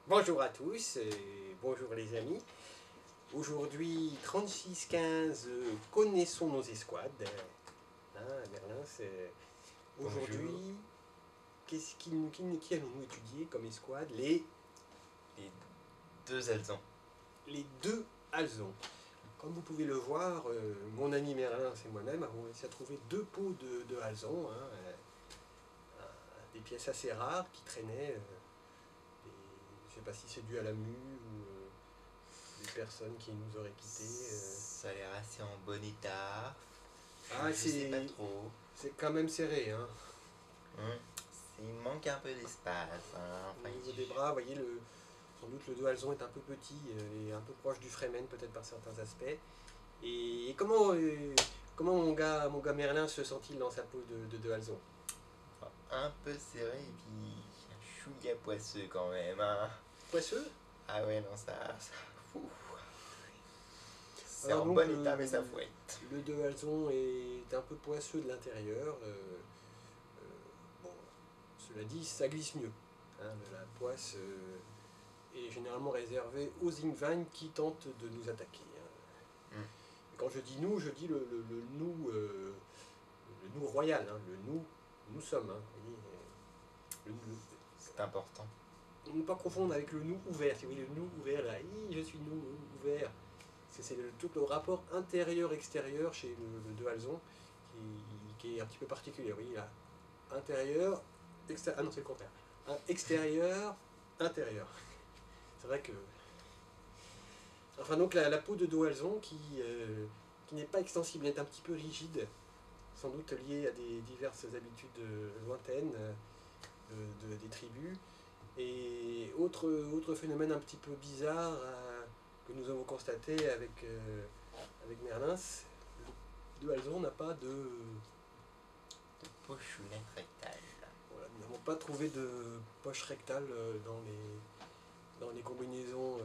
Bonjour à tous, bonjour les amis. Aujourd'hui, 36-15, connaissons nos escouades. Merlin, c'est... Aujourd'hui, qui allons-nous étudier comme escouade? Les deux Alzans. Les deux Alzons. Comme vous pouvez le voir, mon ami Merlin et moi-même avons réussi à trouver deux pots de Alzons, des pièces assez rares qui traînaient. Je ne sais pas si c'est dû à la mue ou des personnes qui nous auraient quittés. Ça a l'air assez en bon état. Ah, je sais pas trop. C'est quand même serré. Hein. Il manque un peu d'espace. Au niveau des bras, vous voyez, sans doute le dos Alzon est un peu petit et un peu proche du Fremen peut-être par certains aspects. Et comment mon gars Merlin se sent-il dans sa peau de Alzon? Un peu serré et puis un chouïa poisseux quand même. Poisseux? Ah ouais, non, ça fou. C'est Alors en donc, bon état, mais ça fouette. Le de Alzon est un peu poisseux de l'intérieur. Bon, cela dit, ça glisse mieux. La poisse est généralement réservée aux Ingvagne qui tentent de nous attaquer. Quand je dis nous, je dis le nous royal, le nous sommes. C'est important. Ne pas confondre avec le nous ouvert. Si vous voyez le nous ouvert, là, je suis nous ouvert. C'est tout le rapport intérieur-extérieur chez le de Alzon qui est un petit peu particulier. Oui, là, intérieur, extérieur. Ah non, c'est le contraire. Extérieur, intérieur. C'est vrai que. Enfin, donc la peau de Doalzon qui n'est pas extensible, elle est un petit peu rigide, sans doute liée à des diverses habitudes lointaines des tribus. Et autre phénomène un petit peu bizarre que nous avons constaté avec Merlin, Doalzon n'a pas de pochonnette rectale. Voilà, nous n'avons pas trouvé de poche rectale dans les combinaisons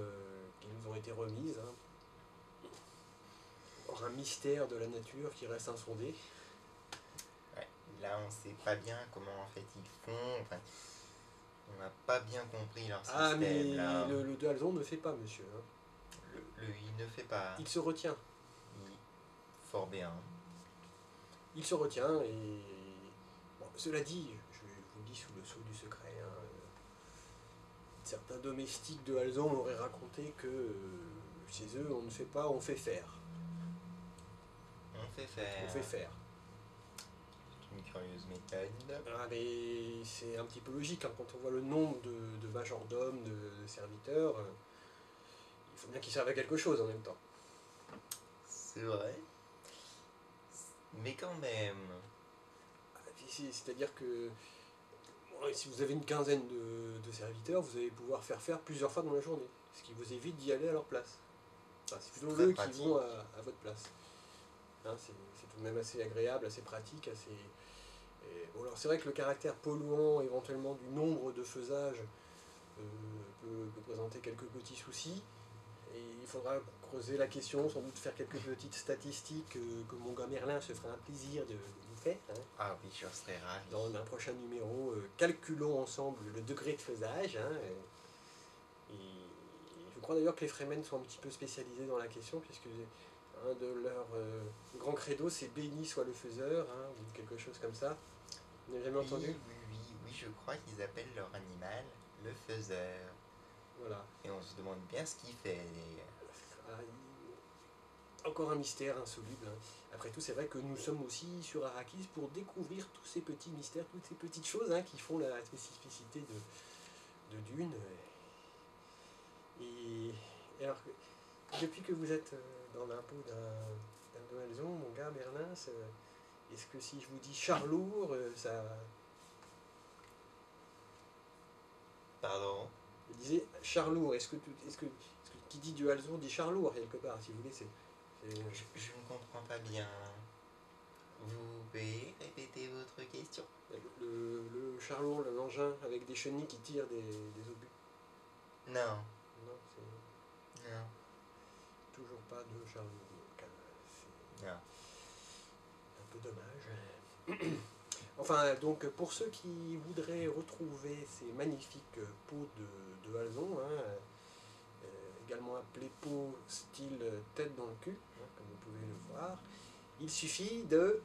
qui nous ont été remises. Encore un mystère de la nature qui reste insondé. Ouais, là on sait pas bien comment en fait ils font. Enfin, on n'a pas bien compris leur système. Ah mais là. le de Alzon ne fait pas, monsieur. Il ne fait pas. Il se retient. Fort bien. Il se retient et bon, cela dit, je vous le dis sous le sceau du secret. Certains domestiques de Alzon m'auraient raconté que chez eux on ne fait pas, on fait faire. On fait faire. On fait faire. C'est une curieuse méthode. Ah, mais c'est un petit peu logique, quand on voit le nombre de majordomes, de serviteurs, il faut bien qu'ils servent à quelque chose en même temps. C'est vrai. Mais quand même. C'est-à-dire que si vous avez une quinzaine de serviteurs, vous allez pouvoir faire plusieurs fois dans la journée, ce qui vous évite d'y aller à leur place. Enfin, c'est plutôt eux qui vont à votre place. C'est tout de même assez agréable, assez pratique, assez... Bon, alors c'est vrai que le caractère polluant éventuellement du nombre de faisages peut présenter quelques petits soucis. Et il faudra creuser la question, sans doute faire quelques petites statistiques que mon gars Merlin se fera un plaisir de vous faire. Ah oui, je serais ravi. Dans un prochain numéro, calculons ensemble le degré de faisage. Et je crois d'ailleurs que les Fremen sont un petit peu spécialisés dans la question, puisque un de leurs grands credos, c'est béni soit le faiseur, ou quelque chose comme ça. Vous n'avez jamais entendu? Oui, je crois qu'ils appellent leur animal le faiseur. Voilà. Et on se demande bien ce qu'il fait. Encore un mystère insoluble. Après tout, c'est vrai que nous sommes aussi sur Arrakis pour découvrir tous ces petits mystères, toutes ces petites choses qui font la spécificité de Dune. Et alors, depuis que vous êtes dans la peau d'un Alzon, mon gars Merlin, est-ce que si je vous dis Charlour, ça... Pardon? Je disais Charlour, est-ce que qui dit du Alzon dit Charlour quelque part, si vous voulez, je ne comprends pas bien. Vous pouvez répéter votre question? Le charlour, l'engin avec des chenilles qui tirent des obus. Non. Non, c'est... Non. Toujours pas de charlour. C'est non. un peu dommage. Enfin, donc pour ceux qui voudraient retrouver ces magnifiques peaux de Alzon, hein, également appelées peaux style tête dans le cul, hein, comme vous pouvez le voir, il suffit de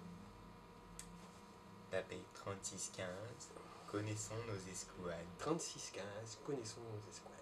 taper 3615, connaissons nos escouades. 3615, connaissons nos escouades.